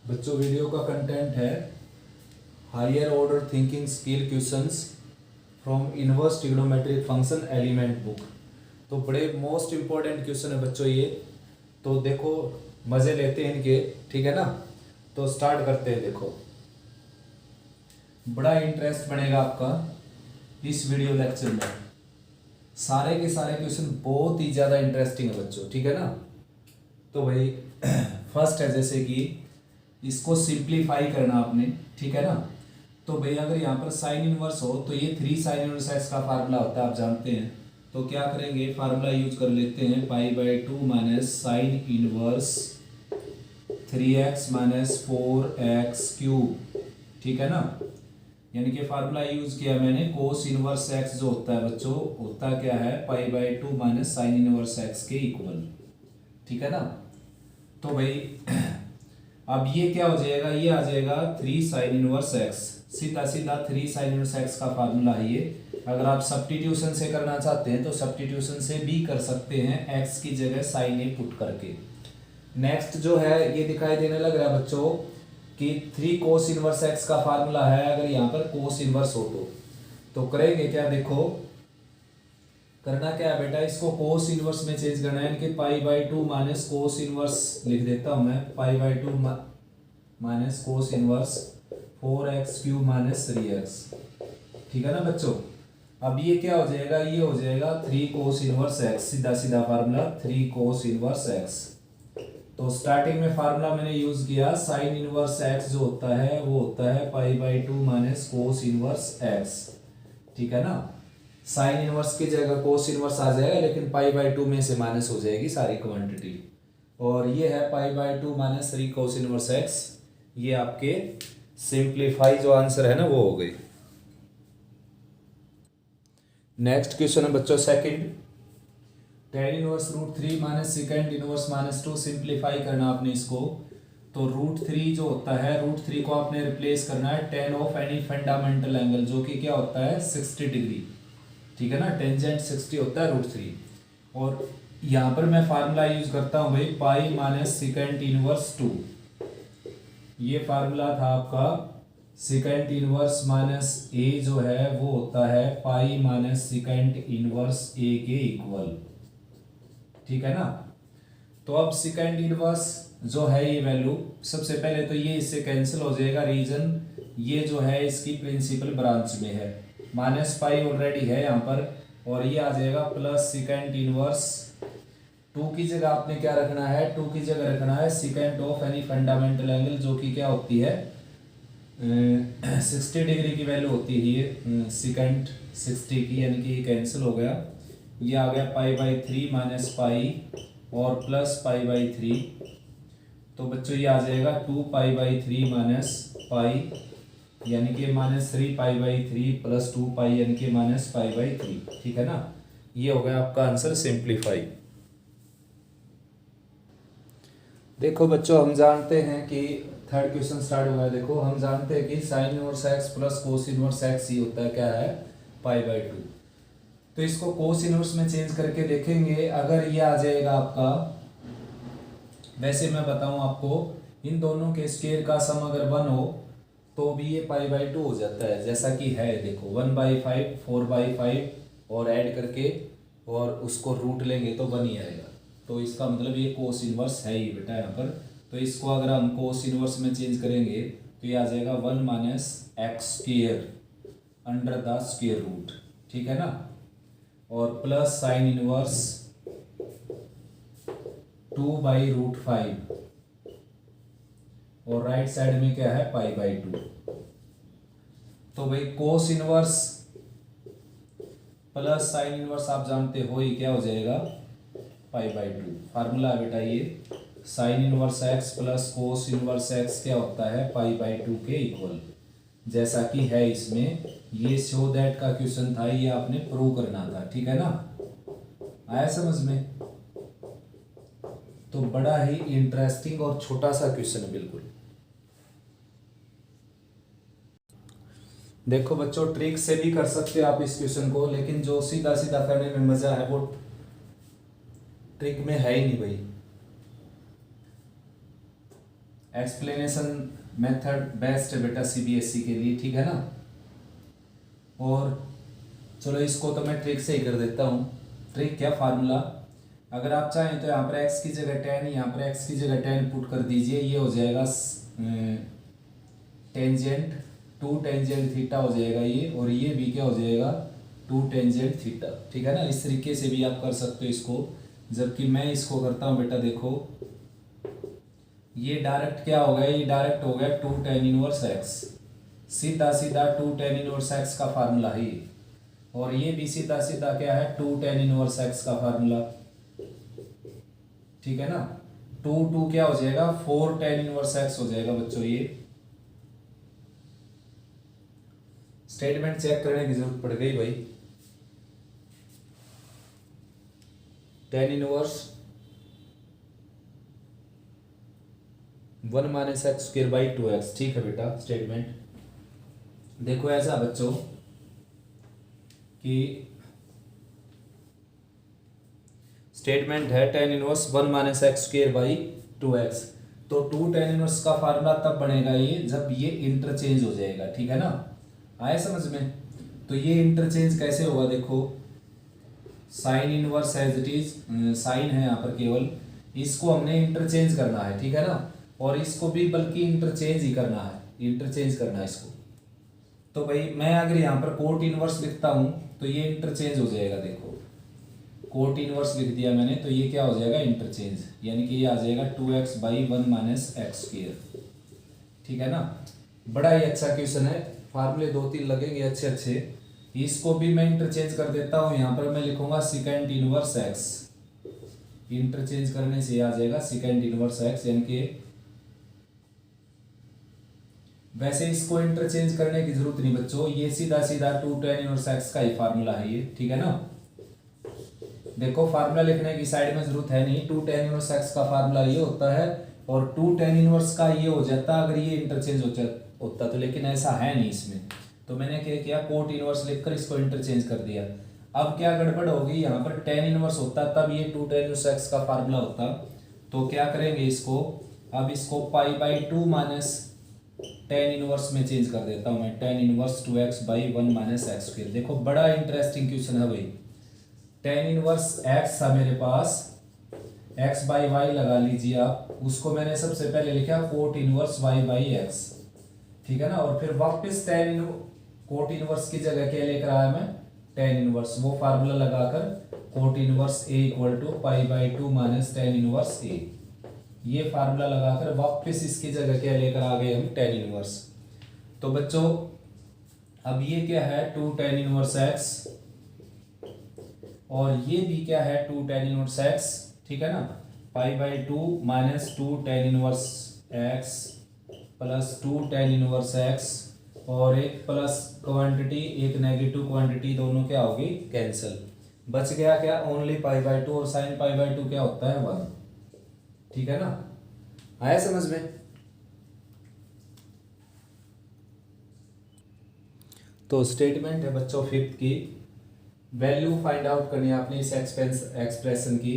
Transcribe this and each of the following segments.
बच्चों वीडियो का कंटेंट है higher order thinking skill questions from inverse trigonometric function element book. तो बड़े मोस्ट इंपॉर्टेंट क्वेश्चन है बच्चों ये। तो देखो मज़े लेते हैं इनके, ठीक है ना। तो स्टार्ट करते हैं। देखो बड़ा इंटरेस्ट बनेगा आपका इस वीडियो लेक्चर में। सारे के सारे क्वेश्चन बहुत ही ज़्यादा इंटरेस्टिंग है बच्चों, ठीक है ना। तो भाई फर्स्ट है जैसे कि इसको सिंप्लीफाई करना आपने, ठीक है ना। तो भाई अगर यहाँ पर साइन इनवर्स हो तो ये 3 साइन इनवर्स एक्स का फार्मूला होता है, आप जानते हैं। तो क्या करेंगे, फार्मूला यूज कर लेते हैं पाई/2 minus sine inverse 3x minus 4x³, ठीक है ना। यानी कि फार्मूला यूज किया मैंने कोस इनवर्स एक्स जो होता है बच्चों, होता क्या है पाई/2 माइनस साइन इनवर्स एक्स के इक्वल, ठीक है ना। तो भाई अब ये क्या हो जाएगा, ये आ जाएगा 3 साइन इनवर्स एक्स, सीधा सीधा 3 साइन इनवर्स एक्स का फार्मूला है ये। अगर आप सब्स्टिट्यूशन से करना चाहते हैं तो सब्स्टिट्यूशन से भी कर सकते हैं, एक्स की जगह साइन ए पुट करके। नेक्स्ट जो है ये दिखाई देने लग रहा है बच्चों कि 3 कोस इनवर्स एक्स का फार्मूला है। अगर यहाँ पर कोस इनवर्स हो तो करेंगे क्या, देखो करना क्या है बेटा, इसको कोस इनवर्स में चेंज करना है। इनके पाई/2 माइनस कोस इनवर्स लिख देता हूं मैं, पाई/2 minus cos inverse 4x³ minus 3x, ठीक है ना बच्चों। अब ये क्या हो जाएगा, ये हो जाएगा 3 कोस इनवर्स एक्स, सीधा सीधा फार्मूला 3 कोस इनवर्स एक्स। तो स्टार्टिंग में फार्मूला मैंने यूज किया साइन इनवर्स एक्स जो होता है वो होता है पाई/2 माइनस कोस इनवर्स एक्स, ठीक है ना। साइन इनवर्स की जगह कोस इनवर्स आ जाएगा, लेकिन पाई/2 में से माइनस हो जाएगी सारी क्वांटिटी। और ये है पाई/2 माइनस 3 कोस इनवर्स एक्स। ये आपके सिंप्लीफाई जो आंसर है ना वो हो गई। नेक्स्ट क्वेश्चन है बच्चों second, tan inverse √3 minus second inverse -2 simplify करना आपने इसको। तो √3 जो होता है, √3 को आपने रिप्लेस करना है tan of any fundamental angle, जो कि क्या होता है 60 डिग्री, ठीक है ना। टेंजेंट 60 होता है √3। और यहाँ पर मैं फार्मूला यूज करता हूँ भाई पाई माइनस सेकेंड इनवर्स 2। ये फार्मूला था आपका सेकेंड इनवर्स माइनस ए जो है वो होता है पाई माइनस सेकेंड इनवर्स ए के इक्वल, ठीक है ना। तो अब सेकेंड इनवर्स जो है ये वैल्यू, सबसे पहले तो ये इससे कैंसिल हो जाएगा, रीजन ये जो है इसकी प्रिंसिपल ब्रांच में है, -पाई ऑलरेडी है यहाँ पर, और ये आ जाएगा प्लस सेकेंड इनवर्स 2 की जगह आपने क्या रखना है, 2 की जगह रखना है second of any fundamental angle, जो कि क्या होती है 60 डिग्री की वैल्यू होती है ये सेकेंड 60 की, यानी कि ये कैंसिल हो गया। ये आ गया पाई/3 माइनस पाई और प्लस पाई/3। तो बच्चों ये आ जाएगा 2 पाई/3 माइनस पाई, यानी कि -3 पाई/3 प्लस 2 पाई, यानी कि -पाई/3, ठीक है ना। ये हो गया आपका आंसर सिंप्लीफाई। देखो बच्चों हम जानते हैं कि थर्ड क्वेश्चन स्टार्ट हुआ है। देखो हम जानते हैं कि sine inverse x plus cos inverse X ही होता है क्या है पाई/2। तो इसको कोस इनवर्स में चेंज करके देखेंगे, अगर ये आ जाएगा आपका, वैसे मैं बताऊं आपको इन दोनों के स्क्वायर का सम अगर 1 हो तो भी ये पाई/2 हो जाता है, जैसा कि है देखो 1/5 4/5 और ऐड करके और उसको रूट लेंगे तो 1 ही आएगा। तो इसका मतलब ये कोस इनवर्स है ही बेटा यहाँ पर। तो इसको अगर हम कोस इनवर्स में चेंज करेंगे तो ये आ जाएगा 1 minus x² under the square root, ठीक है ना। और प्लस साइन इनवर्स 2/√5 और राइट साइड में क्या है पाई/2। तो भाई cos inverse plus sine inverse आप जानते हो ही क्या हो जाएगा पाई/2। फार्मूला है बेटा ये sign inverse x plus cos inverse x क्या होता है पाई/2 के इक्वल, जैसा कि है इसमें। ये शो दैट का क्वेश्चन था, ये आपने प्रूव करना था, ठीक है ना। आया समझ में। तो बड़ा ही इंटरेस्टिंग और छोटा सा क्वेश्चन है बिल्कुल। देखो बच्चों ट्रिक से भी कर सकते हो आप इस क्वेश्चन को, लेकिन जो सीधा सीधा करने में मजा है वो ट्रिक में है ही नहीं भाई। एक्सप्लेनेशन मेथड बेस्ट है बेटा सीबीएसई के लिए, ठीक है ना। और चलो इसको तो मैं ट्रिक से ही कर देता हूँ। ट्रिक क्या, फार्मूला, अगर आप चाहें तो यहाँ पर x की जगह 10, यहाँ पर x की जगह 10 पुट कर दीजिए, ये हो जाएगा टेंजेंट 2 टेंजेंट थीटा हो जाएगा ये, और ये भी क्या हो जाएगा 2 टेंजेंट थीटा, ठीक है ना। इस तरीके से भी आप कर सकते हो इसको। जबकि मैं इसको करता हूँ बेटा, देखो ये डायरेक्ट क्या हो गया, ये डायरेक्ट हो गया 2 tan इनवर्स x, सीधा सीधा 2 tan इनवर्स x का फार्मूला ही, और ये भी सीधा सीधा क्या है 2 tan इनवर्स x का फार्मूला, ठीक है ना। 2 क्या हो जाएगा 4 tan इनवर्स x हो जाएगा बच्चों। ये स्टेटमेंट चेक करने की जरूरत पड़ गई भाई। tan inverse 1 minus x square by 2x, ठीक है बेटा। स्टेटमेंट देखो ऐसा बच्चों कि स्टेटमेंट है tan inverse 1 minus x square by 2x, तो 2 tan इनवर्स का फार्मूला तब बनेगा ये जब ये इंटरचेंज हो जाएगा, ठीक है ना। आया समझ में। तो ये इंटरचेंज कैसे होगा, देखो sine inverse as it is, sine है यहाँ पर केवल, इसको हमने इंटरचेंज करना है, ठीक है ना। और इसको भी बल्कि इंटरचेंज ही करना है, इंटरचेंज करना है इसको। तो भाई मैं अगर यहाँ पर कोट इनवर्स लिखता हूँ तो ये इंटरचेंज हो जाएगा, देखो कोट इनवर्स लिख दिया मैंने, तो ये क्या हो जाएगा इंटरचेंज, यानी कि ये आ जाएगा 2x by 1 minus x square, ठीक है ना। बड़ा ही अच्छा क्वेश्चन है, फार्मूले 2-3 लगेंगे अच्छे अच्छे। इसको भी मैं इंटरचेंज कर देता हूँ, यहाँ पर मैं लिखूंगा सेकेंड इनवर्स एक्स, इंटरचेंज करने से आ जाएगा सेकेंड इनवर्स एक्स, यानी कि वैसे इसको इंटरचेंज करने की जरूरत नहीं बच्चों, ये सीधा सीधा 2 tan इनवर्स एक्स का ही फार्मूला है ये, ठीक है ना। देखो फार्मूला लिखने की साइड में जरूरत है नहीं, 2 tan इनवर्स एक्स का फार्मूला ये होता है और 2 tan इनवर्स का ये हो जाता अगर ये इंटरचेंज होता तो, लेकिन ऐसा है नहीं इसमें। तो मैंने क्या किया, कोट इनवर्स लिखकर इसको इंटरचेंज कर दिया। अब क्या गड़बड़ होगी, यहाँ पर tan इनवर्स होता तब ये 2 tan इनवर्स एक्स का फार्मूला होता। तो क्या करेंगे इसको, अब इसको π/2 माइनस tan इनवर्स में चेंज कर देता हूं मैं, tan inverse 2x by 1 minus x square. देखो बड़ा इंटरेस्टिंग क्वेश्चन है भाई। tan इनवर्स x था मेरे पास, x बाई वाई लगा लीजिए आप, उसको मैंने सबसे पहले लिखा cot inverse y by x, ठीक है ना। और फिर वापस कोट इनवर्स की जगह क्या लेकर आया मैं, tan इनवर्स, वो फार्मूला लगाकर cot inverse a equal to π/2 minus tan inverse a, ये फार्मूला लगाकर वापस इसकी जगह क्या लेकर आ गए हम, tan इनवर्स। तो बच्चों अब ये क्या है 2 tan इनवर्स x, और ये भी क्या है 2 tan इनवर्स x, ठीक है ना। π/2 minus 2 tan inverse x plus 2 tan inverse x, और एक प्लस क्वांटिटी एक नेगेटिव क्वांटिटी, दोनों क्या होगी कैंसिल, बच गया क्या ओनली π/2, और साइन π/2 क्या होता है 1, ठीक है ना। आया समझ में। तो स्टेटमेंट है बच्चों फिफ्थ की, वैल्यू फाइंड आउट करनी है आपने इस एक्सप्रेशन की।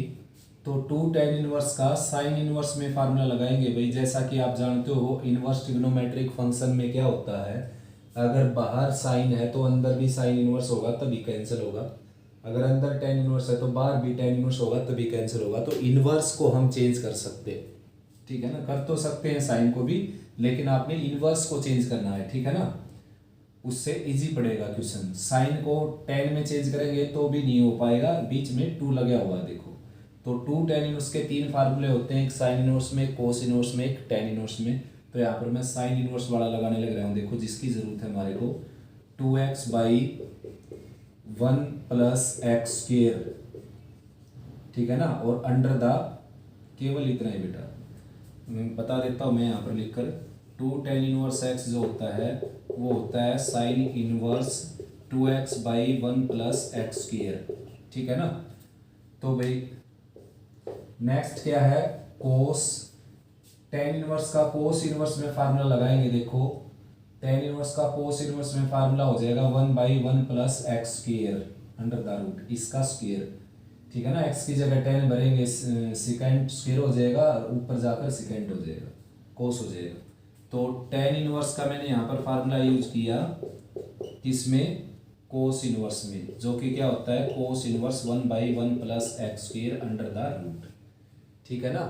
तो 2 tan इनवर्स का साइन इनवर्स में फार्मूला लगाएंगे भाई। जैसा कि आप जानते हो इनवर्स ट्रिग्नोमेट्रिक फंक्शन में क्या होता है, अगर बाहर साइन है तो अंदर भी साइन इनवर्स होगा तभी कैंसिल होगा, अगर अंदर tan इनवर्स है तो बाहर भी tan इनवर्स होगा तभी कैंसिल होगा। तो इनवर्स को हम चेंज कर सकते हैं, ठीक है ना। कर तो सकते हैं साइन को भी, लेकिन आपने इनवर्स को चेंज करना है, ठीक है ना। उससे इजी पड़ेगा क्वेश्चन। साइन को tan में चेंज करेंगे तो भी नहीं हो पाएगा, बीच में 2 लगा हुआ देखो। तो 2 tan इनवर्स के 3 फार्मूले होते हैं, एक साइन इनवर्स में, कोस इनवर्स में, एक tan इनवर्स में। तो यहाँ पर मैं साइन इनवर्स वाला लगाने लग रहा हूँ, देखो जिसकी जरूरत है हमारे को, 2x by 1 plus x square, ठीक है ना। और अंडर द, केवल इतना ही बेटा बता देता हूँ मैं यहाँ पर लिखकर, 2 tan इनवर्स x जो होता है वो होता है sine inverse 2x by 1 plus x square, ठीक है ना। तो भाई नेक्स्ट क्या है कोस, tan इनवर्स का कोस इनवर्स में फार्मूला लगाएंगे। देखो tan इनवर्स का कोस इनवर्स में फार्मूला हो जाएगा 1 by 1 plus x square under the root इसका स्क्वायर, ठीक है ना। x की जगह 10 भरेंगे, सेकेंड स्क्वायर हो जाएगा, ऊपर जाकर सेकेंड हो जाएगा, कोस हो जाएगा। तो टेन इनवर्स का मैंने यहाँ पर फार्मूला यूज किया, किसमें, कोस इनवर्स में, जो कि क्या होता है, cos inverse 1/1 plus x square under the root. ठीक है ना।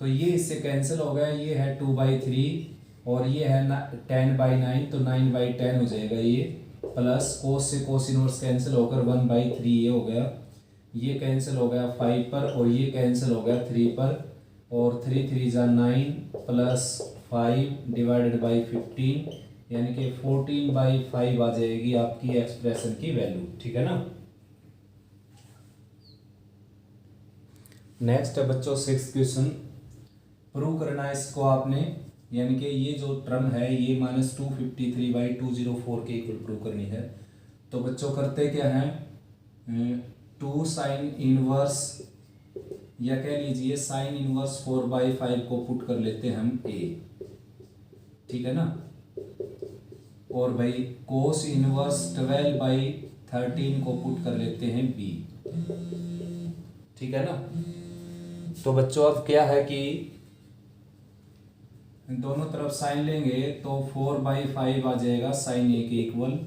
तो ये इससे कैंसिल हो गया, ये है 2/3 और ये है 10/9, तो 9/10 हो जाएगा ये, प्लस कोस से कोस इनवर्स कैंसिल होकर 1/3 ये हो गया, ये कैंसिल हो गया 5 पर और ये कैंसिल हो गया 3 पर, और 3 3 जा 9 प्लस 5 डिवाइडेड बाई 15, यानी कि 14/5 आ जाएगी आपकी एक्सप्रेशन की वैल्यू। ठीक है ना। नेक्स्ट है बच्चों 6th क्वेश्चन। प्रूव करना है इसको आपने, यानी कि ये जो टर्म है ये -253/204 के इक्वल प्रूव करनी है। तो बच्चों करते क्या है, 2 साइन इनवर्स या कह लीजिए साइन इनवर्स 4/5 को पुट कर लेते हैं हम ए। ठीक है ना। और भाई कोस इनवर्स 12/13 को पुट कर लेते हैं बी। ठीक है ना। तो बच्चों अब क्या है कि दोनों तरफ साइन लेंगे तो 4/5 आ जाएगा साइन ए के इक्वल,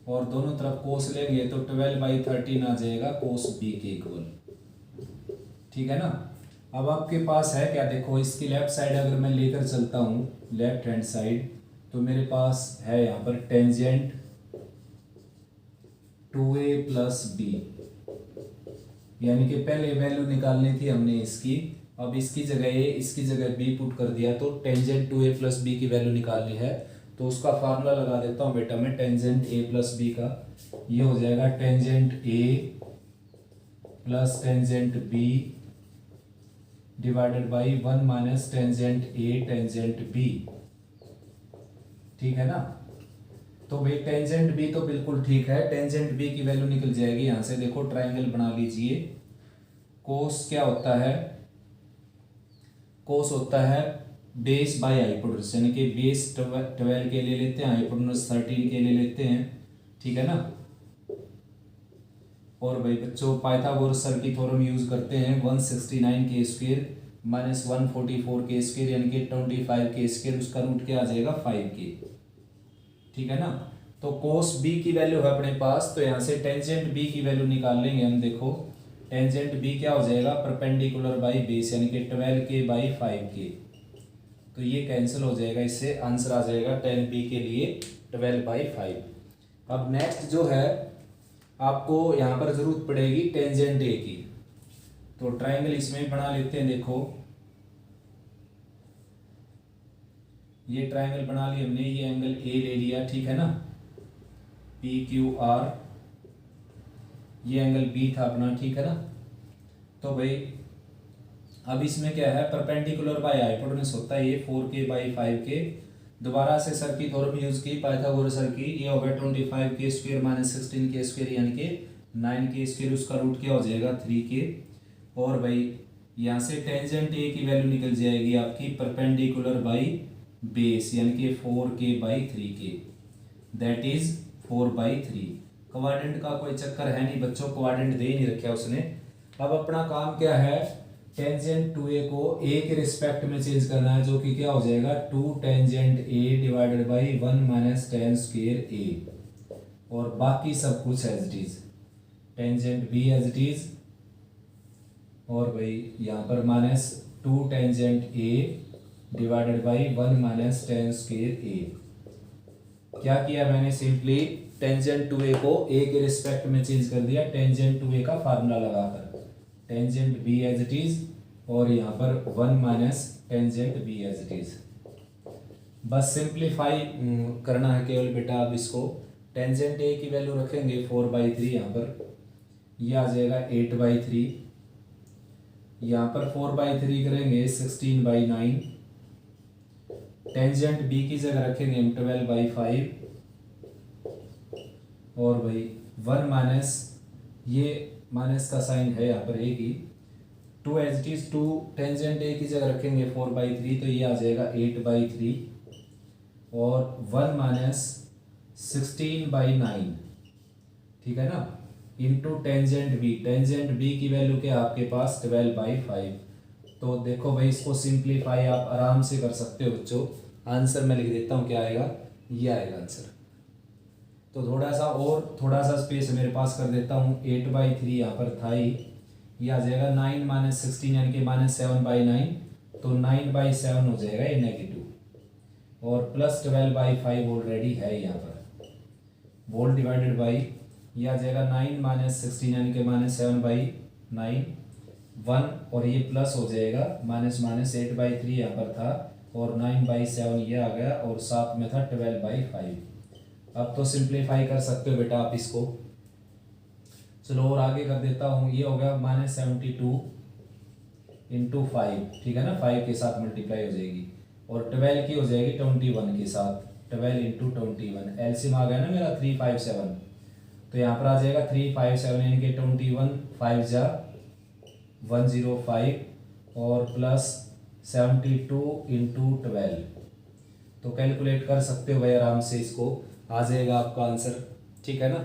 और दोनों तरफ कोस लेंगे तो 12/13 आ जाएगा कोस बी के इक्वल। ठीक है ना। अब आपके पास है क्या, देखो इसकी लेफ्ट साइड अगर मैं लेकर चलता हूँ, लेफ्ट हैंड साइड, तो मेरे पास है यहाँ पर टेंजेंट 2a प्लस बी, यानी कि पहले वैल्यू निकालनी थी हमने इसकी, अब इसकी जगह ए इसकी जगह बी पुट कर दिया, तो टेंजेंट 2a प्लस बी की वैल्यू निकालनी है। तो उसका फार्मूला लगा देता हूँ बेटा मैं, टेंजेंट a प्लस बी का, ये हो जाएगा tangent a plus tangent b divided by 1 minus tangent a tangent b। ठीक है ना। तो भाई टेंजेंट b तो बिल्कुल ठीक है, टेंजेंट b की वैल्यू निकल जाएगी यहाँ से। देखो ट्राइंगल बना लीजिए, कोस क्या होता है, कोस होता है बेस बाय हाइपोटेनस, यानी कि बेस 12 के लिए लेते हैं, हाइपोटेनस 13 के लिए लेते हैं। ठीक है ना। और भाई बच्चों पाइथागोरस सर की थ्योरम यूज करते हैं, 169 के स्क्वायर माइनस 144 के स्क्वायर यानी कि 25 के स्क्वायर, उसका रूट क्या आ जाएगा 5 के। ठीक है ना। तो कोस बी की वैल्यू है अपने पास, तो यहाँ से टेंजेंट बी की वैल्यू निकाल लेंगे हम। देखो टेंजेंट बी क्या हो जाएगा, परपेंडिकुलर बाई बेस, यानी कि 12k/5k, तो ये कैंसिल हो जाएगा, इससे आंसर आ जाएगा 10b के लिए 12/5। अब नेक्स्ट जो है आपको यहाँ पर जरूरत पड़ेगी टेंजेंट ए की, तो ट्राइंगल इसमें बना लेते हैं। देखो ये ट्राइंगल बना लिया हमने, ये एंगल ए ले लिया। ठीक है ना, PQR, ये एंगल बी था अपना। ठीक है ना। तो भाई अब इसमें क्या है, परपेंडिकुलर बाय हाइपोटेनस होता है ये 4k/5k। दोबारा से सर की थ्योरम यूज की, पाइथागोरस सर की, ये होगा 25k square minus 16k square यानी कि 9k स्क्वायर, उसका रूट क्या हो जाएगा 3k। और भाई यहाँ से टेंजेंट ए की वैल्यू निकल जाएगी आपकी परपेंडिकुलर बाई बेस, यानी कि 4k/3k, दैट इज 4/3। क्वाड्रेंट का कोई चक्कर है नहीं बच्चों, क्वाड्रेंट दे ही नहीं रखा उसने। अब अपना काम क्या है, टेंजेंट 2a को a के रिस्पेक्ट में चेंज करना है, जो कि क्या हो जाएगा 2 tangent a divided by 1 minus tan square a, और बाकी सब कुछ as it is, tangent b as it is, और भाई यहाँ पर minus 2 tangent a divided by 1 minus tan square a। क्या किया मैंने, सिंपली टेंजेंट 2a को a के रिस्पेक्ट में चेंज कर दिया, टेंजेंट 2a का फार्मूला लगाकर, tangent b as it is, और यहाँ पर 1 minus tangent b as it is. बस सिंप्लीफाई करना है केवल बेटा। अब इसको टेंजेंट a की वैल्यू रखेंगे 4/3, यहाँ पर ये आ जाएगा 8/3, यहाँ पर 4/3 करेंगे 16/9, टेंजेंट b की जगह रखेंगे हम 12/5, और भाई 1 माइनस, ये माइनस का साइन है यहाँ पर a की, 2 as it is, 2 tangent a की जगह रखेंगे 4/3, तो ये आ जाएगा 8/3, और 1 माइनस 16/9। ठीक है ना, into tangent b, tangent b की वैल्यू क्या आपके पास 12/5, तो देखो भाई इसको सिंप्लीफाई आप आराम से कर सकते हो बच्चों। आंसर मैं लिख देता हूँ, क्या आएगा, ये आएगा आंसर। तो थोड़ा सा स्पेस मेरे पास कर देता हूँ। 8/3 यहाँ पर था ही, ये आ जाएगा 9 - 16 यानी कि -7/9, तो 9/7 हो जाएगा ये नेगेटिव, और +12/5 ऑलरेडी है यहाँ पर, वोल्ट डिवाइडेड बाई, ये आ जाएगा 9 - 16 यानी कि -7/9 1, और ये प्लस हो जाएगा -8/3 यहाँ पर था, और 9/7 ये आ गया, और साथ में था 12/5। अब तो सिंप्लीफाई कर सकते हो बेटा आप इसको। चलो और आगे कर देता हूँ, ये हो गया -72 × 5, ठीक है ना, 5 के साथ मल्टीप्लाई हो जाएगी, और 12 की हो जाएगी 21 के साथ, 12 × 21, एलसीएम आ गया ना मेरा 357, तो यहाँ पर आ जाएगा 357 यानी कि 21 5 जा 105, और +72 × 12, तो कैलकुलेट कर सकते हो भाई आराम से, इसको आ जाएगा आपका आंसर, ठीक है ना।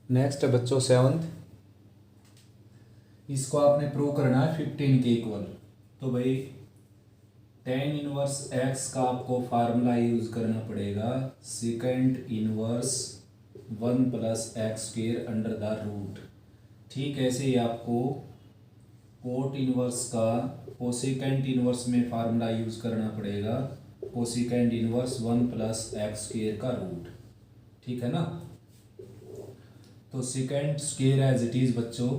नेक्स्ट है बच्चों 7th, इसको आपने प्रूव करना है 15 के इक्वल। तो भाई tan इनवर्स x का आपको फार्मूला यूज करना पड़ेगा, secant inverse 1 + x² under the root. ठीक ऐसे ही आपको कोट इनवर्स का कोसेकेंट इनवर्स में फार्मूला यूज करना पड़ेगा, कोसेकेंट इनवर्स 1 + x² का रूट, ठीक है ना। तो secant square as it is बच्चों,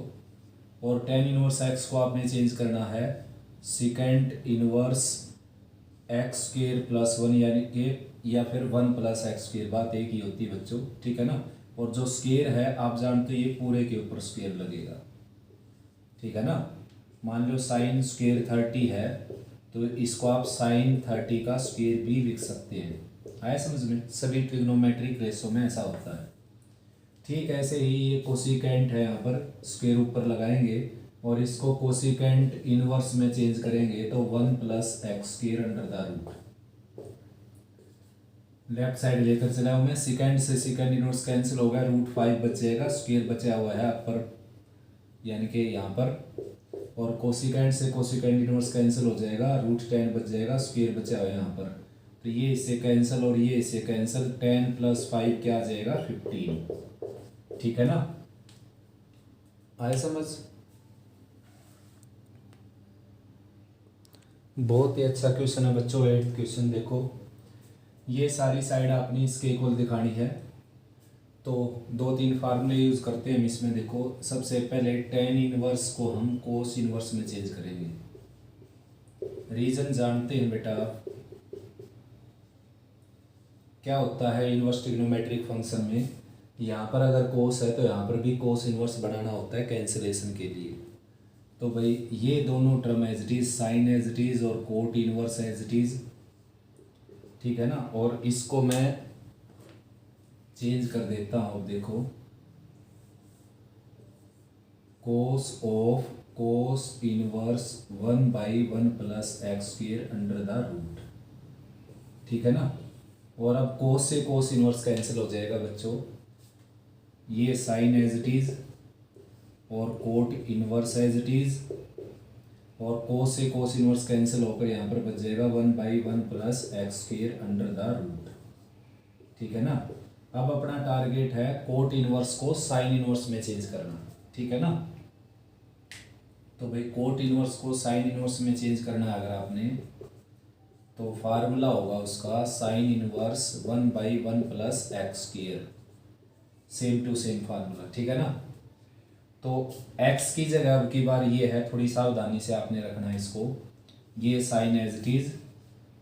और tan इनवर्स x को आपने चेंज करना है सेकेंड इनवर्स x² + 1 यानी कि, या फिर 1 + x², बात एक ही होती है बच्चों, ठीक है ना। और जो स्क्वायर है आप जानते हो ये पूरे के ऊपर स्क्वायर लगेगा, ठीक है ना। मान लो sin स्क्वायर 30 है, तो इसको आप sin 30 का स्क्वायर भी लिख सकते हैं, आया समझ में। सभी ट्रिग्नोमेट्रिक रेशो में ऐसा होता है, ठीक। ऐसे ही ये कोसिकेंट है, यहाँ पर स्क्वायर ऊपर लगाएंगे और इसको कोसिकेंट इनवर्स में चेंज करेंगे, तो 1 + x² under the root, left side लेकर चला हूँ मैं, सेकेंड से सेकेंड इनवर्स कैंसिल हो गया, √5 बच जाएगा, स्क्वायर बचा हुआ है अपर यानी कि यहाँ पर, और कोसिकेंट से कोसिकेंट इनवर्स कैंसिल हो जाएगा, √10 बच जाएगा, स्क्वायर बचा हुआ है यहाँ पर, तो ये इससे कैंसिल और ये इससे कैंसिल, 10 + 5 क्या आ जाएगा 15, ठीक है ना, आए समझ। बहुत ही अच्छा क्वेश्चन है बच्चों, 8th क्वेश्चन। देखो ये सारी साइड आपने इसके इक्वल दिखानी है, तो 2-3 फार्मूले यूज करते हैं हम इसमें। देखो सबसे पहले tan इनवर्स को हम कोस इनवर्स में चेंज करेंगे, रीजन जानते हैं बेटा आप, क्या होता है इनवर्स ट्रिग्नोमेट्रिक फंक्शन में, यहाँ पर अगर कोस है तो यहाँ पर भी कोस इनवर्स बनाना होता है कैंसिलेशन के लिए। तो भाई ये दोनों term as it is, sine as it is और cot inverse as it is, ठीक है ना। और इसको मैं चेंज कर देता हूँ, देखो cos of cos inverse 1/1 + x² under the root, ठीक है ना। और अब कोस से कोस इनवर्स कैंसिल हो जाएगा बच्चों, ये साइन एज इट इज और cot inverse as it is, और कोस से कोस इनवर्स कैंसिल होकर यहाँ पर बच जाएगा 1/1 + x² अंडर द रूट, ठीक है ना। अब अपना टारगेट है कोट इनवर्स को साइन इनवर्स में चेंज करना, ठीक है ना। तो भाई कोट इनवर्स को साइन इनवर्स में चेंज करना है अगर आपने, तो फार्मूला होगा उसका sine inverse 1/1 + x², same to same formula, ठीक है ना। तो x की जगह अब की बार ये है, थोड़ी सावधानी से आपने रखना है इसको, ये साइन एज इट इज,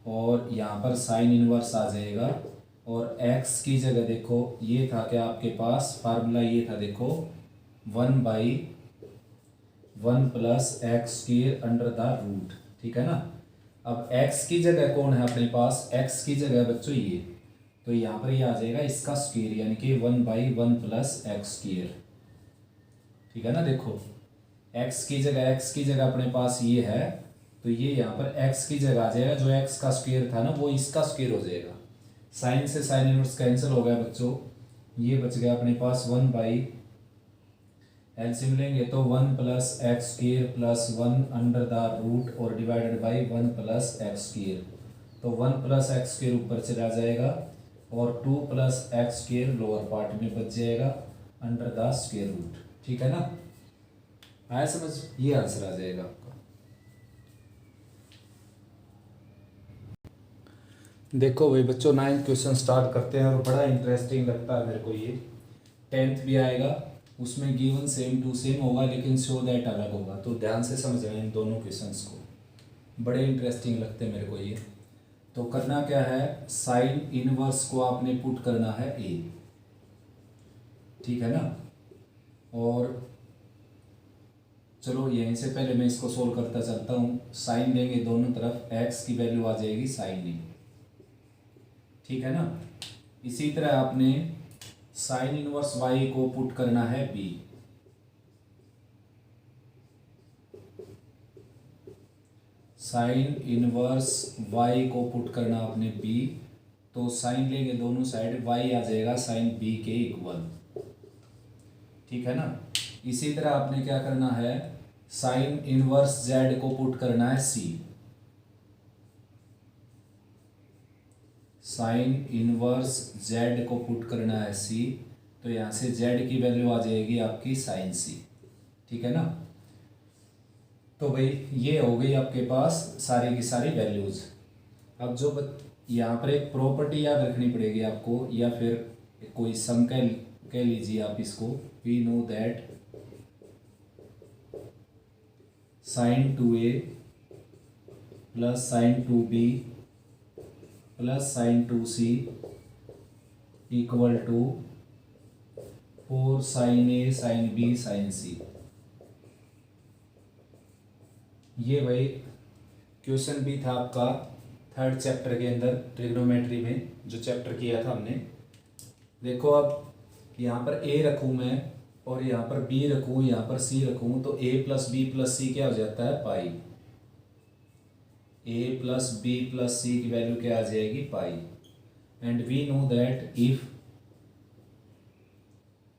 और यहाँ पर साइन इनवर्स आ जाएगा, और x की जगह देखो ये था क्या आपके पास फार्मूला, ये था देखो 1/1 + x² अंडर द रूट, ठीक है ना। अब x की जगह कौन है अपने पास, x की जगह बच्चों ये, तो यहाँ पर ये आ जाएगा इसका स्क्वायर यानी कि 1/1 + x², ठीक है ना। देखो x की जगह अपने पास ये है, तो ये यहाँ पर x की जगह आ जाएगा, जो x का स्क्वायर था ना वो इसका स्क्वायर हो जाएगा, साइन से साइन इनवर्स कैंसिल हो गया बच्चों, ये बच गया अपने पास 1/1 एलसीएम लेंगे तो 1 plus x square plus 1 under the root और divided by 1 plus x square. तो 1 प्लस एक्स स्क्वायर ऊपर चला जाएगा और 2 plus x square lower part में बच जाएगा अंडर द स्क्वायर रूट। ठीक है ना, आया समझ? ये आंसर आ जाएगा आपका। देखो भाई बच्चों, 9th क्वेश्चन स्टार्ट करते हैं और बड़ा इंटरेस्टिंग लगता है मेरे को ये। 10th भी आएगा, उसमें गिवन सेम टू सेम होगा लेकिन शो दैट अलग होगा, तो ध्यान से समझना इन दोनों क्वेश्चंस को, बड़े इंटरेस्टिंग लगते हैं मेरे को ये। तो करना क्या है, साइन इनवर्स को आपने पुट करना है ए, ठीक है ना। और चलो यहीं से पहले मैं इसको सोल्व करता चलता हूँ। साइन लेंगे दोनों तरफ, एक्स की वैल्यू आ जाएगी साइन ए, ठीक है ना। इसी तरह आपने साइन इनवर्स वाई को पुट करना है बी, साइन इनवर्स वाई को पुट करना आपने बी, तो साइन लेंगे दोनों साइड, वाई आ जाएगा साइन बी के इक्वल, ठीक है ना। इसी तरह आपने क्या करना है, साइन इनवर्स जेड को पुट करना है सी, साइन इनवर्स जेड को पुट करना है सी, तो यहाँ से जेड की वैल्यू आ जाएगी आपकी साइन सी, ठीक है ना। तो भाई ये हो गई आपके पास सारी की सारी वैल्यूज। अब जो यहाँ पर एक प्रॉपर्टी याद रखनी पड़ेगी आपको, या फिर कोई सम कह लीजिए आप इसको। We know that sine 2a plus sine 2b plus sine 2c equal to 4 sine a sine b sine c। ये भाई क्वेश्चन भी था आपका 3rd चैप्टर के अंदर ट्रिग्नोमेट्री में, जो चैप्टर किया था हमने। देखो अब यहाँ पर a रखूँ मैं और यहाँ पर b रखूँ, यहाँ पर c रखूँ, तो a plus b plus c क्या हो जाता है, pi. a plus b plus c की वैल्यू क्या आ जाएगी, pi. And we know that if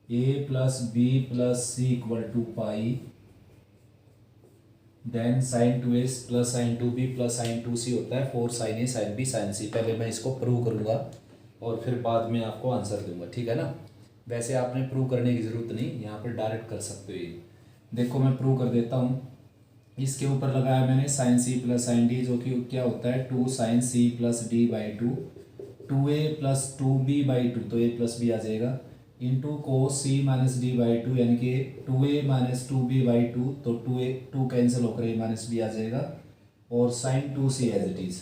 a plus b plus c equal to pi, then sine 2a plus sine 2b plus sine 2c होता है 4 sine a sine b sine c। पहले मैं इसको prove करूँगा और फिर बाद में आपको आंसर दूंगा, ठीक है ना। वैसे आपने प्रूव करने की ज़रूरत नहीं, यहाँ पर डायरेक्ट कर सकते हो ये। देखो मैं प्रूव कर देता हूँ। इसके ऊपर लगाया मैंने sine C plus sine D, जो कि क्या होता है 2 sine C plus D by 2, 2a plus 2b by 2, तो a प्लस b आ जाएगा, into cos C minus D by 2, यानी कि 2a माइनस 2b बाई 2, तो 2 कैंसिल होकर a माइनस b आ जाएगा, और sign 2c as it is.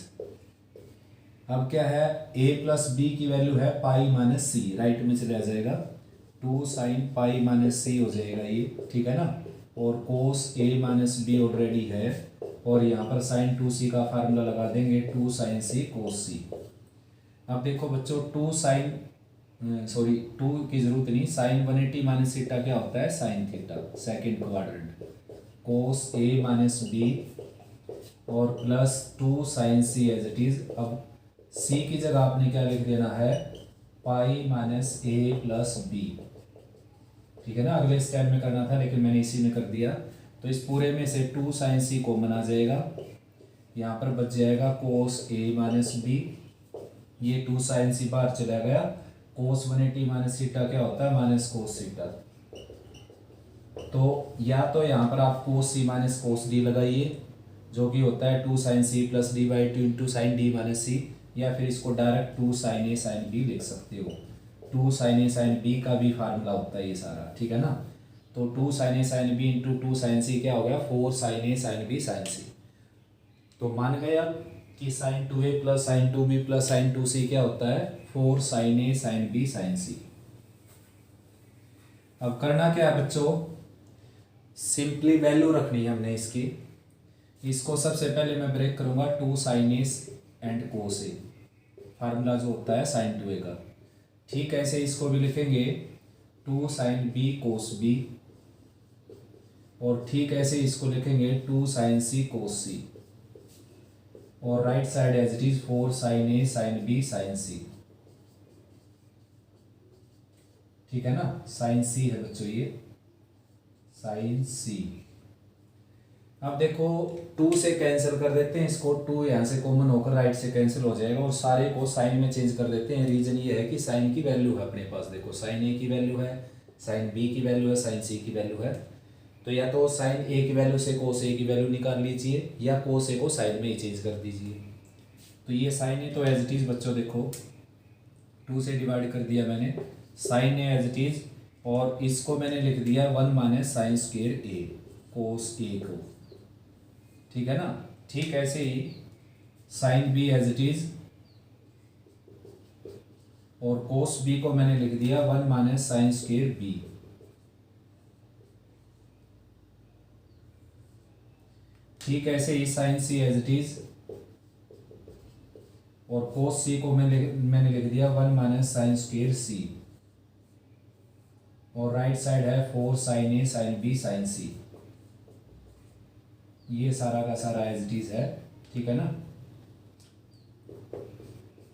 अब क्या है, a प्लस बी की वैल्यू है पाई माइनस सी, राइट में चला जाएगा, 2 साइन पाई माइनस सी हो जाएगा ये, ठीक है ना। और कोस a माइनस बी ऑलरेडी है, और यहाँ पर साइन 2c का फार्मूला लगा देंगे, 2 साइन सी कोस सी। अब देखो बच्चों 2 की जरूरत नहीं, साइन 180 माइनस थीटा क्या होता है, sine theta, second quadrant, cos a minus B और plus 2 sine C as it is. अब c की जगह आपने क्या लिख देना है, pi minus a plus B, ठीक है ना। अगले स्टेप में करना था लेकिन मैंने इसी में कर दिया। तो इस पूरे में से 2 साइन सी कॉमन आ जाएगा, यहाँ पर बच जाएगा कोस a माइनस बी, ये 2 साइन सी बाहर चला गया, कोस 180 माइनस थीटा क्या होता है, माइनस कोस थीटा। तो या तो यहाँ पर आप कोस सी माइनस कोस डी लगाइए, जो कि होता है 2 sine C plus D by 2 into sine D minus C, या फिर इसको direct 2 sine A sine B लिख सकते हो। 2 साइन ए साइन बी का भी फार्मूला होता है ये सारा, ठीक है ना। तो 2 sine A sine B into 2 sine C क्या हो गया, 4 sine A sine B sine C. तो मान गए अब कि sine 2a plus sine 2b plus sine 2c क्या होता है, 4 sine A sine B sine C. अब करना क्या है बच्चों, सिंपली वैल्यू रखनी है हमने इसकी। इसको सबसे पहले मैं ब्रेक करूंगा, 2 sine A and cos A, formula जो होता है साइन 2a का। ठीक ऐसे इसको भी लिखेंगे 2 साइन बी कोस बी, और ठीक ऐसे इसको लिखेंगे 2 साइन सी कोस सी, और right side as it is 4 sine A sine B sine C, ठीक है ना। साइन सी है बच्चों ये, साइन सी। अब देखो 2 से कैंसिल कर देते हैं इसको, 2 यहाँ से कॉमन होकर राइट से कैंसिल हो जाएगा और सारे को साइन में चेंज कर देते हैं। रीज़न ये है कि साइन की वैल्यू है अपने पास, देखो साइन ए की वैल्यू है, साइन बी की वैल्यू है, साइन सी की वैल्यू है। तो या तो साइन ए की वैल्यू से कोस ए की वैल्यू निकाल लीजिए या कोस ए को साइन में ही चेंज कर दीजिए। तो ये साइन ए तो एज इट इज़ बच्चों देखो 2 से डिवाइड कर दिया मैंने, sine A as it is, और इसको मैंने लिख दिया 1 minus sine square A cos A को, ठीक है ना। ठीक ऐसे ही sine B as it is और कोस बी को मैंने लिख दिया 1 माइनस साइन स्क्वायर बी। ठीक ऐसे ही sine C as it is और कोस सी को मैंने लिख दिया 1 माइनस साइन स्क्वायर सी, और राइट साइड है 4 sine A sine B sine सी। ये सारा का सारा एज इट इज है, ठीक है ना।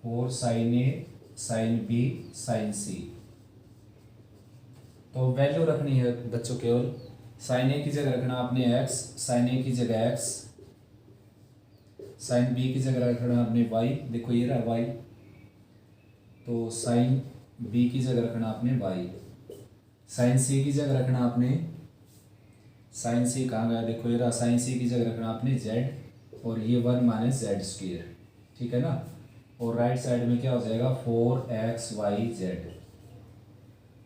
4 sine A sine B sine C. तो वैल्यू रखनी है बच्चों केवल, साइन ए की जगह रखना आपने x, साइन ए की जगह x, साइन बी की जगह रखना आपने y, देखो ये रहा y, तो साइन बी की जगह रखना आपने y, साइन सी की जगह रखना आपने, साइन सी कहाँ गया, देखो ये रहा, साइन सी की जगह रखना आपने z, और ये 1 माइनस जेड स्क्वायर, ठीक है ना। और राइट साइड में क्या हो जाएगा 4xyz।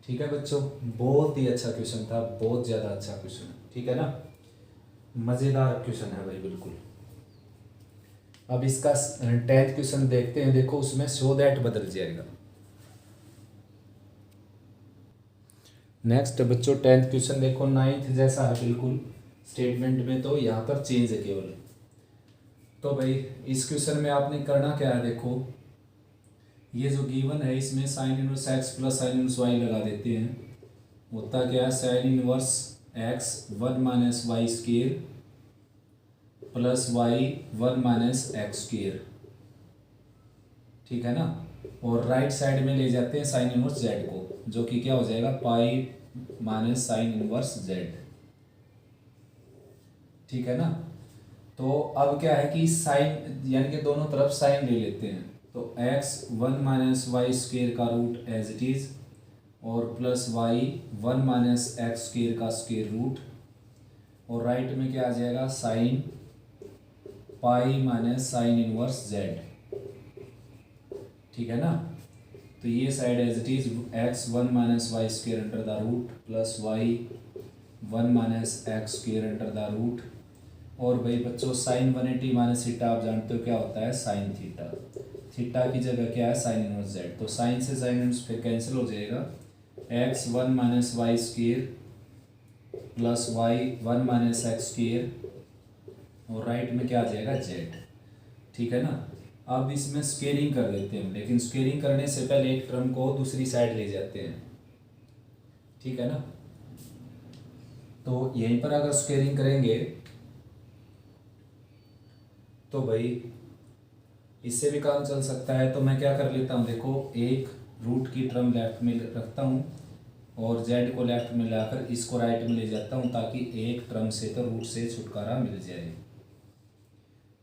ठीक है बच्चों, बहुत ही अच्छा क्वेश्चन था, बहुत ज़्यादा अच्छा क्वेश्चन, ठीक है ना, मज़ेदार क्वेश्चन है भाई बिल्कुल। अब इसका 10th क्वेश्चन देखते हैं, देखो उसमें सो दैट बदल जाएगा। नेक्स्ट बच्चों 10th क्वेश्चन देखो, 9th जैसा है बिल्कुल स्टेटमेंट में, तो यहाँ पर चेंज है केवल। तो भाई इस क्वेश्चन में आपने करना क्या है, देखो ये जो गिवन है इसमें sine inverse x plus sine inverse y लगा देते हैं। होता क्या है, sine inverse x 1 minus y square plus y 1 minus x square, ठीक है ना। और राइट साइड में ले जाते हैं साइन इनवर्स जेड को, जो कि क्या हो जाएगा पाई माइनस साइन इनवर्स जेड, ठीक है ना। तो अब क्या है कि साइन यानी कि दोनों तरफ साइन ले लेते हैं, तो x 1 माइनस वाई स्क्वेयर का रूट एज इट इज़ और plus y 1 minus x square का स्क्वेयर रूट, और राइट में क्या आ जाएगा sine pi minus sine inverse z, ठीक है ना। तो ये side as it is x 1 minus y square under the root plus y 1 minus x square under the root, और भाई बच्चों साइन 180 माइनस थीटा आप जानते हो क्या होता है साइन थीटा, थीटा की जगह क्या है साइन इनवर्स जेड, तो साइन से साइन इनवर्स फिर कैंसिल हो जाएगा, x 1 minus y square plus y 1 minus x square, और राइट में क्या आ जाएगा जेड, ठीक है ना। अब इसमें स्केलिंग कर देते हैं, लेकिन स्केलिंग करने से पहले एक टर्म को दूसरी साइड ले जाते हैं, ठीक है ना। तो यहीं पर अगर स्केलिंग करेंगे तो भाई इससे भी काम चल सकता है। तो मैं क्या कर लेता हूँ, देखो एक रूट की टर्म लेफ्ट में रखता हूँ और जेड को लेफ्ट में लाकर इसको राइट में ले जाता हूँ, ताकि एक टर्म से तो रूट से छुटकारा मिल जाए।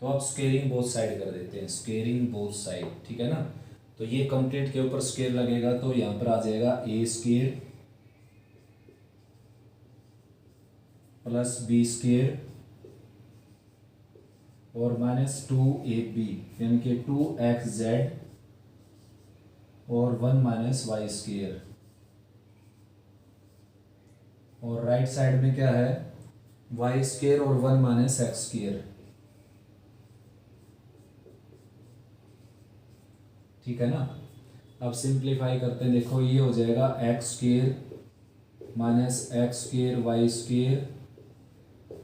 तो अब स्केयरिंग बोथ साइड कर देते हैं, स्केयरिंग बोथ साइड, ठीक है ना। तो ये कंप्लीट के ऊपर स्केयर लगेगा, तो यहाँ पर आ जाएगा A square plus B square और माइनस 2ab, यानी कि 2xz और 1 माइनस वाई स्केयर, और राइट साइड में क्या है वाई स्केयर और 1 माइनस एक्स स्केयर, ठीक है ना। अब सिंप्लीफाई करते हैं, देखो ये हो जाएगा X square minus X square Y square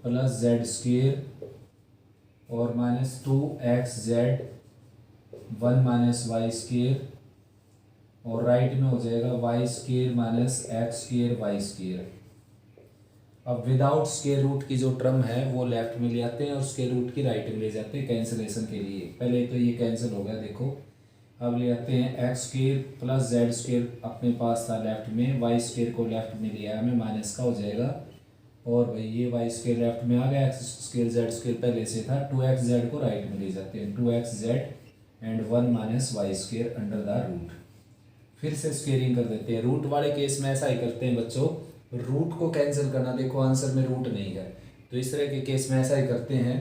plus Z square और minus 2xz 1 minus Y square, और राइट में हो जाएगा Y square minus X square Y square. अब विदाउट स्केयर रूट की जो टर्म है वो लेफ्ट में ले आते हैं और स्केयर रूट की राइट में ले जाते हैं कैंसिलेशन के लिए। पहले तो ये कैंसिल हो गया, देखो अब ले आते हैं x square plus Z square अपने पास था लेफ्ट में, वाई स्केयर को लेफ्ट में लिया हमें, माइनस का हो जाएगा और भाई ये वाई स्केयर लेफ्ट में आ गया, एक्स स्केयर जेड स्केयर पहले से था, 2x जेड को राइट में ले जाते हैं, 2x z and 1 minus Y square under the root. फिर से स्केयरिंग कर देते हैं। रूट वाले केस में ऐसा ही करते हैं बच्चों, रूट को कैंसिल करना, देखो आंसर में रूट नहीं है तो इस तरह के केस में ऐसा ही करते हैं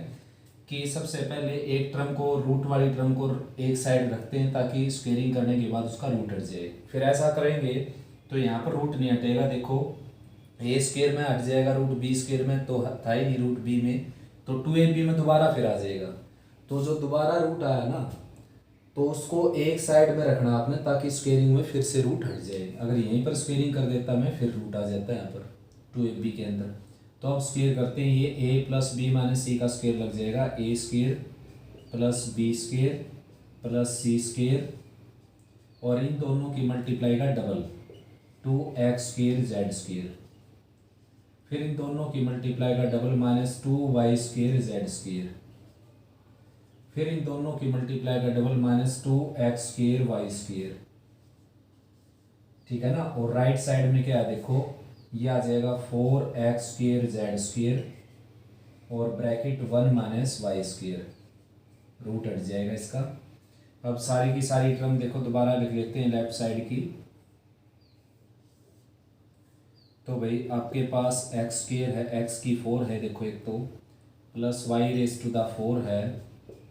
कि सबसे पहले एक टर्म को, रूट वाली टर्म को एक साइड रखते हैं ताकि स्केयरिंग करने के बाद उसका रूट हट जाए। फिर ऐसा करेंगे तो यहाँ पर रूट नहीं हटेगा, देखो ए स्केयर में हट जाएगा रूट, बी स्केयर में तो था ही नहीं रूट बी में, तो 2ab में दोबारा फिर आ जाएगा। तो जो दोबारा रूट आया ना तो उसको एक साइड में रखना आपने ताकि स्केयरिंग में फिर से रूट हट जाए। अगर यहीं पर स्केयरिंग कर देता मैं फिर रूट आ जाता है यहाँ पर 2ab के अंदर। तो अब स्केयर करते हैं, ये a plus B minus C का स्केयर लग जाएगा, A square plus B square plus C square और इन दोनों की मल्टीप्लाई का double 2x square Z square, फिर इन दोनों की मल्टीप्लाई का double minus 2y square Z square, फिर इन दोनों की मल्टीप्लाई का double minus 2x square Y square. ठीक है ना। और राइट साइड में क्या है देखो, ये आ जाएगा 4x स्केयर जेड स्केयर और bracket 1 minus Y square, root हट जाएगा इसका। अब सारी की सारी टर्म देखो दोबारा लिख लेते हैं लेफ्ट साइड की। तो भाई आपके पास x स्केयर है, x की 4 है देखो एक तो, plus y raise to the 4 है,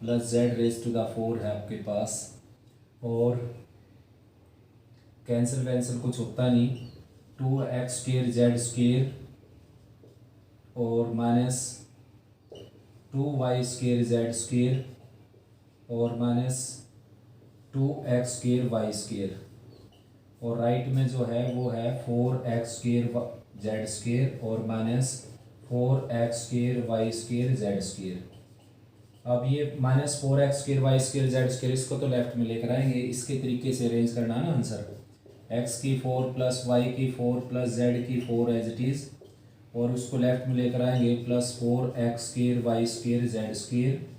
plus z raise to the 4 है आपके पास, और कैंसिल वैंसिल कुछ होता नहीं, 2x स्केयर जेड स्केयर और minus 2y square Z square और minus 2x square Y square, और राइट में जो है वो है 4x स्केयर जेड स्केयर और minus 4x square Y square Z square. अब ये minus 4x square Y square Z square इसको तो लेफ्ट में लेकर आएंगे, इसके तरीके से अरेंज करना है ना आंसर, x की 4 प्लस वाई की 4 प्लस जेड की 4 एज इट इज़, और उसको लेफ्ट में लेकर आएंगे plus 4x square Y square Z square.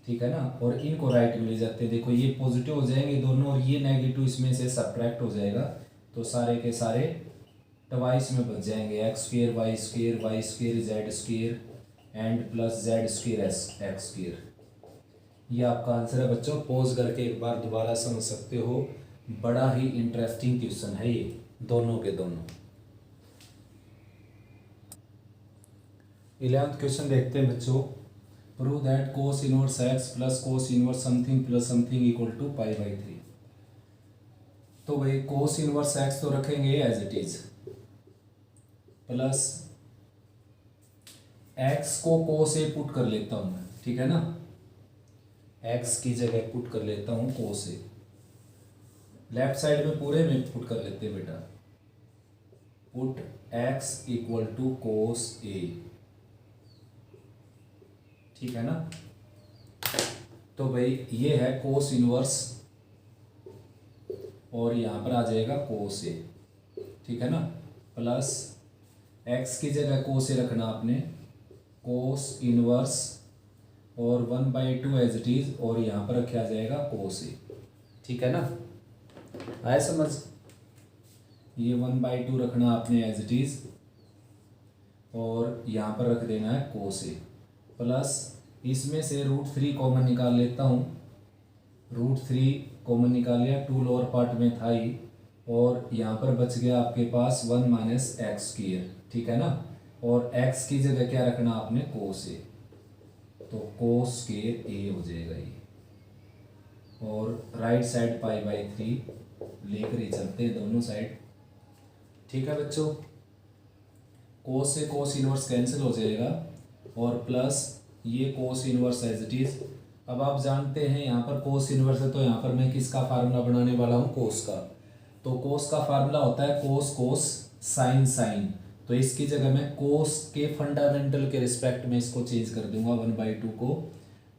ठीक है ना। और इनको राइट में ले जाते हैं, देखो ये पॉजिटिव हो जाएंगे दोनों और ये नेगेटिव इसमें से सब्ट्रैक्ट हो जाएगा, तो सारे के सारे ट्वाइस में बच जाएंगे, x square Y square Z square and plus Z square x square. ये आपका आंसर है बच्चों। पॉज करके एक बार दोबारा समझ सकते हो, बड़ा ही इंटरेस्टिंग क्वेश्चन है ये दोनों के दोनों। 11th क्वेश्चन देखते हैं बच्चों। Prove that cos inverse x plus cos inverse something plus something equal to pi by 3। तो भाई कोस इनवर्स एक्स तो रखेंगे as it is, plus x को कोस ए पुट कर लेता हूं मैं, ठीक है ना, एक्स की जगह पुट कर लेता हूं कोस ए, लेफ्ट साइड में पूरे में पुट कर लेते हैं बेटा, पुट एक्स इक्वल टू कोस ए, ठीक है ना। तो भाई ये है कोस इनवर्स और यहां पर आ जाएगा कोस ए, ठीक है ना, प्लस एक्स की जगह कोस ए रखना आपने, कोस इनवर्स और 1/2 एज इट इज, और यहां पर रखा जाएगा कोस ए, ठीक है ना, आया समझ। ये 1/2 रखना आपने एज इट इज और यहां पर रख देना है कोस ए, प्लस इसमें से √3 कॉमन निकाल लेता हूँ, √3 कॉमन निकाल लिया, 2 लोअर पार्ट में था ही, और यहाँ पर बच गया आपके पास 1 माइनस एक्स स्क्वायर, ठीक है ना, और x की जगह क्या रखना आपने कोस ए, तो कोस स्क्वायर ए हो जाएगा ये, और राइट साइड π/3 लेकर ही चलते हैं दोनों साइड, ठीक है बच्चों। कोस से कोस इनवर्स कैंसिल हो जाएगा और प्लस ये cos inverse as it is. अब आप जानते हैं यहाँ पर कोस इनवर्स है, तो यहाँ पर मैं किसका फार्मूला बनाने वाला हूँ, कोस का। तो कोस का फार्मूला होता है कोस कोस साइन साइन, तो इसकी जगह मैं कोस के फंडामेंटल के रिस्पेक्ट में इसको चेंज कर दूंगा 1/2 को,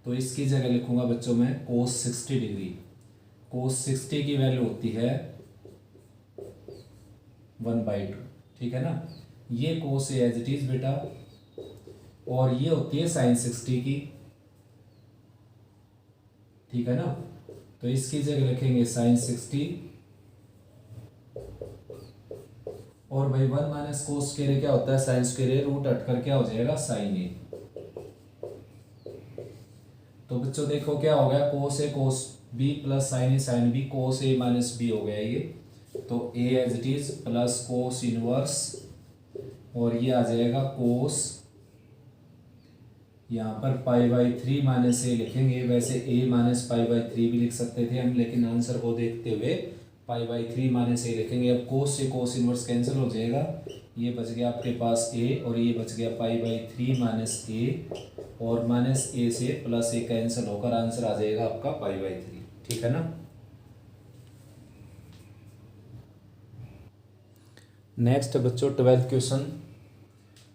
तो इसकी जगह लिखूंगा बच्चों मैं कोस 60 डिग्री। कोस 60 की वैल्यू होती है 1/2, ठीक है ना। ये कोस ए एज इट इज बेटा, और ये होती है साइन 60 की, ठीक है ना। तो इसकी जगह लिखेंगे साइन 60 और भाई 1 माइनस कोस स्क्वायर क्या होता है, साइन स्क्वायर, रूट हटकर क्या हो जाएगा, साइन ए। तो बच्चों देखो क्या हो गया, cos A cos B plus sine B, cos A minus B हो गया ये। तो A as it is plus cos inverse, और ये आ जाएगा कोस, यहाँ पर पाई बाई 3 माइनस ए लिखेंगे। वैसे ए माइनस पाई बाई 3 भी लिख सकते थे हम, लेकिन आंसर को देखते हुए पाई बाई 3 माइनस ए लिखेंगे। अब कोस से कोस इनवर्स कैंसिल हो जाएगा, ये बच गया आपके पास ए, और ये बच गया पाई बाई 3 माइनस ए, और माइनस ए से प्लस ए कैंसिल होकर आंसर आ जाएगा आपका पाई बाई 3। ठीक है ना। नेक्स्ट बच्चों 12th क्वेश्चन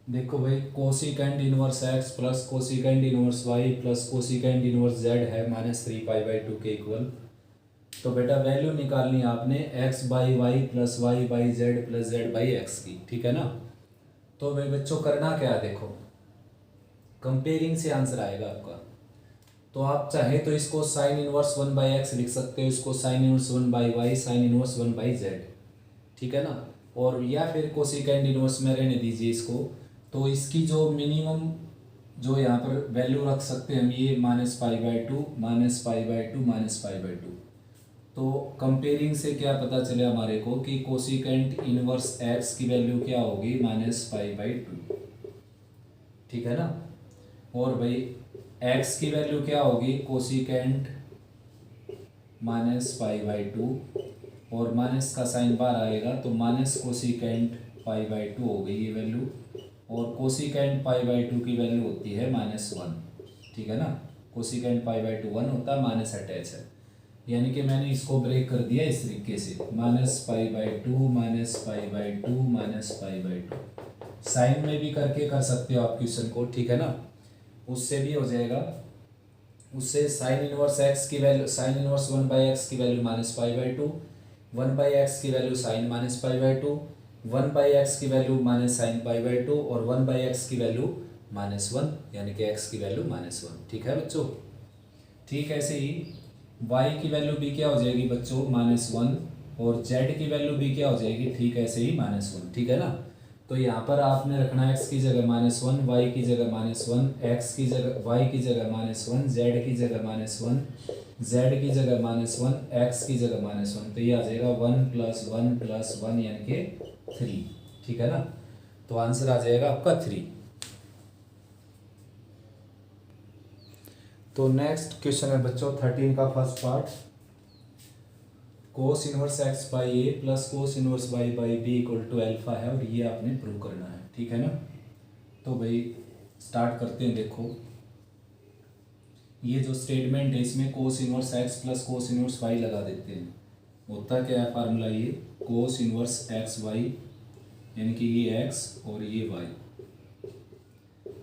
देखो भाई, cosecant inverse x plus cosecant inverse y plus cosecant inverse z है -3 पाई बाई 2 के इक्वल। तो बेटा वैल्यू निकालनी है आपने x by y plus y by z plus z by x की। ठीक है ना। तो भाई बच्चों करना क्या है, देखो कंपेयरिंग से आंसर आएगा आपका। तो आप चाहे तो इसको साइन इनवर्स 1 बाई एक्स लिख सकते हो, इसको sine inverse 1 by y, sine inverse 1 by z. ठीक है ना। और या फिर कोसिकेंड इनवर्स में रहने दीजिए इसको। तो इसकी जो मिनिमम जो यहाँ पर वैल्यू रख सकते हैं हम, ये -π/2 -π/2 -π/2। तो कंपेयरिंग से क्या पता चले हमारे को कि कोसिकेंट इनवर्स एक्स की वैल्यू क्या होगी, -π/2। ठीक है ना। और भाई एक्स की वैल्यू क्या होगी, कोसिकेंट -π/2, और माइनस का साइन बाहर आएगा तो माइनस कोसिकेंट π/2 हो गई ये वैल्यू, और कोसिकेंट π/2 की वैल्यू होती है -1। ठीक है ना। कोसिकेंट π/2 1 होता है, माइनस अटैच है, यानी कि मैंने इसको ब्रेक कर दिया इस तरीके से, -π/2 -π/2 -π/2। साइन में भी करके कर सकते हो आप क्वेश्चन को। ठीक है ना। उससे भी हो जाएगा, उससे साइन इनवर्स एक्स की value, sign inverse 1 by x की वैल्यू -π/2, 1 बाई एक्स की वैल्यू साइन -π/2, 1 बाई एक्स की वैल्यू माइनस साइन π/2, और 1 बाई एक्स की वैल्यू -1, यानी कि एक्स की वैल्यू -1। ठीक है बच्चों। ठीक ऐसे ही y की वैल्यू भी क्या हो जाएगी बच्चों, -1, और z की वैल्यू भी क्या हो जाएगी, ठीक ऐसे ही -1। ठीक है ना। तो यहाँ पर आपने रखना है x की जगह -1, y की जगह -1, x की जगह y की जगह -1, z की जगह -1, z की जगह -1, x की जगह -1। तो ये आ जाएगा 1 + 1 + 1 यानी कि 3। ठीक है ना। तो आंसर आ जाएगा आपका 3। तो नेक्स्ट क्वेश्चन है बच्चों 13 का first part, cos inverse x by a plus cos inverse y by b equal to alpha है, और ये आपने प्रूव करना है। ठीक है ना। तो भाई स्टार्ट करते हैं। देखो ये जो स्टेटमेंट है इसमें cos inverse x plus cos inverse y लगा देते हैं। होता क्या है फार्मूला, ये कोस इनवर्स एक्स वाई, यानी कि ये एक्स और ये y,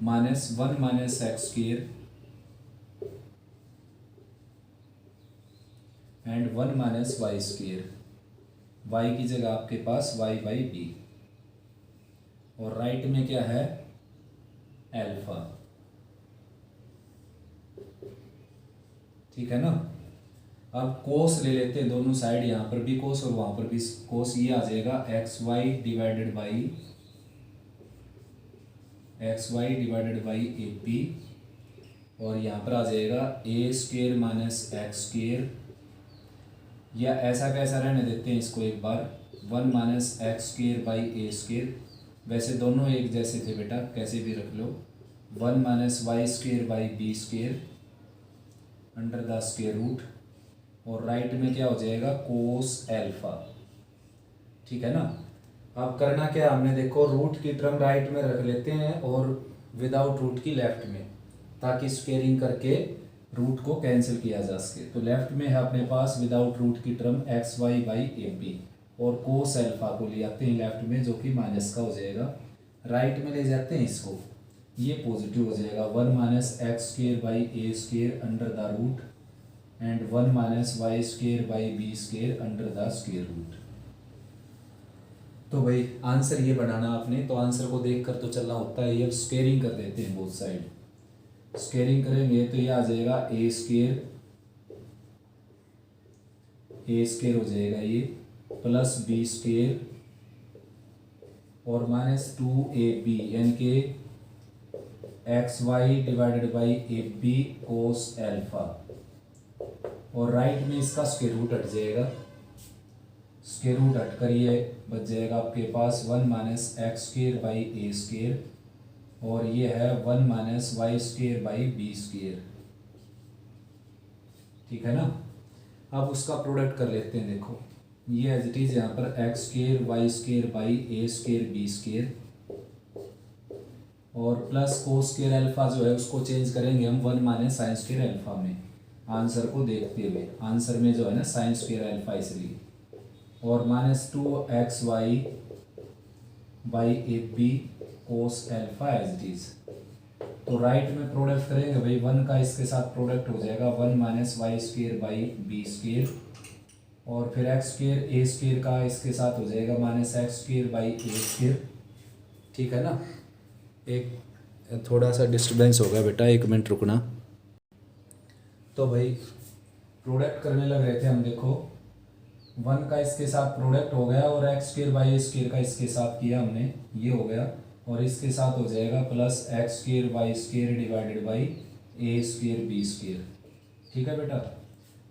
-1 minus x square and 1 minus y square. Y की जगह आपके पास वाई बाई बी, और राइट में क्या है, अल्फा। ठीक है ना। अब कोस ले लेते हैं दोनों साइड, यहाँ पर भी कोस और वहाँ पर भी कोस। ये आ जाएगा x y divided by a b, और यहाँ पर आ जाएगा a square minus x square, या ऐसा कैसा रहने देते हैं इसको एक बार, 1 minus x square by a square. वैसे दोनों एक जैसे थे बेटा, कैसे भी रख लो, 1 minus y square by b square under the square root, और राइट में क्या हो जाएगा, कोस अल्फा। ठीक है ना। अब करना क्या हमने, देखो रूट की टर्म राइट में रख लेते हैं और विदाउट रूट की लेफ्ट में, ताकि स्क्वेयरिंग करके रूट को कैंसिल किया जा सके। तो लेफ्ट में है अपने पास विदाउट रूट की term x y by a b, और कोस अल्फा को ले आते हैं लेफ्ट में, जो कि माइनस का हो जाएगा। राइट में ले जाते हैं इसको, ये पॉजिटिव हो जाएगा, 1 minus x square by a square under the root and 1 minus y square by b square under the square root. तो भाई आंसर ये बनाना आपने, तो आंसर को देख कर तो चलना होता है। ये स्क्वेयरिंग कर देते हैं बोथ साइड, स्क्वेयरिंग करेंगे तो ये आ जाएगा ए स्क्वायर हो जाएगा ये, प्लस बी स्क्वायर और -2ab यानी कि x y divided by a b cos alpha, और राइट में इसका स्क्वायर रूट हट जाएगा, स्क्वायर रूट हट कर ये बच जाएगा आपके पास 1 minus x square by a square, और ये है 1 minus y square by b square. ठीक है ना। अब उसका प्रोडक्ट कर लेते हैं। देखो ये एज इट इज यहाँ पर x square y square by a square b square, और प्लस कोस स्क्वायर अल्फा जो है उसको चेंज करेंगे हम 1 माइनस साइन स्क्वायर अल्फा में, आंसर को देखते हुए। आंसर में जो है ना साइन स्क्वायर अल्फा इसलिए, और -2xy by a b cos alpha as it is. तो राइट में प्रोडक्ट करेंगे भाई, 1 का इसके साथ प्रोडक्ट हो जाएगा 1 minus y square by b square, और फिर एक्स स्क्वायर ए स्क्वायर का इसके साथ हो जाएगा minus x square by a square. ठीक है ना। एक थोड़ा सा डिस्टर्बेंस हो गया बेटा, 1 मिनट रुकना। तो भाई प्रोडक्ट करने लग रहे थे हम। देखो 1 का इसके साथ प्रोडक्ट हो गया, और x square by a square का इसके साथ किया हमने, ये हो गया, और इसके साथ हो जाएगा plus x square y square divided by a square b square. ठीक है बेटा।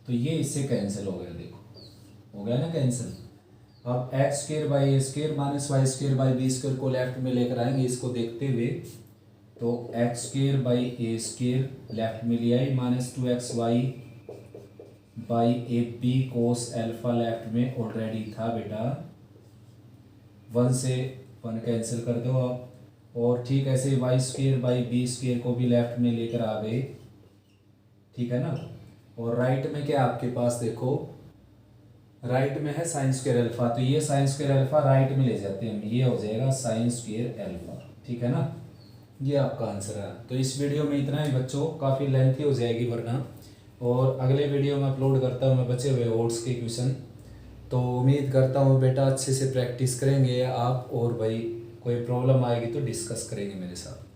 तो ये इससे कैंसिल हो गया, देखो हो गया ना कैंसिल। अब x square by a square minus y square by b square को लेफ्ट में लेकर आएंगे इसको देखते हुए। तो x square by a square left में ले आई, -2xy by a b cos alpha left में ऑलरेडी था बेटा, 1 से 1 कैंसिल कर दो आप, और ठीक ऐसे y square by b square को भी लेफ्ट में लेकर आ गए। ठीक है ना। और राइट में क्या आपके पास देखो, राइट में है साइन स्क्वायर अल्फा, तो ये साइन स्क्वायर अल्फा राइट में ले जाते हैं हम, ये हो जाएगा साइन स्क्वायर अल्फा। ठीक है ना। ये आपका आंसर है। तो इस वीडियो में इतना ही बच्चों, काफ़ी लेंथी हो जाएगी वरना, और अगले वीडियो में अपलोड करता हूँ मैं बचे हुए ओड्स के क्वेश्चन। तो उम्मीद करता हूँ बेटा अच्छे से प्रैक्टिस करेंगे आप, और भाई कोई प्रॉब्लम आएगी तो डिस्कस करेंगे मेरे साथ।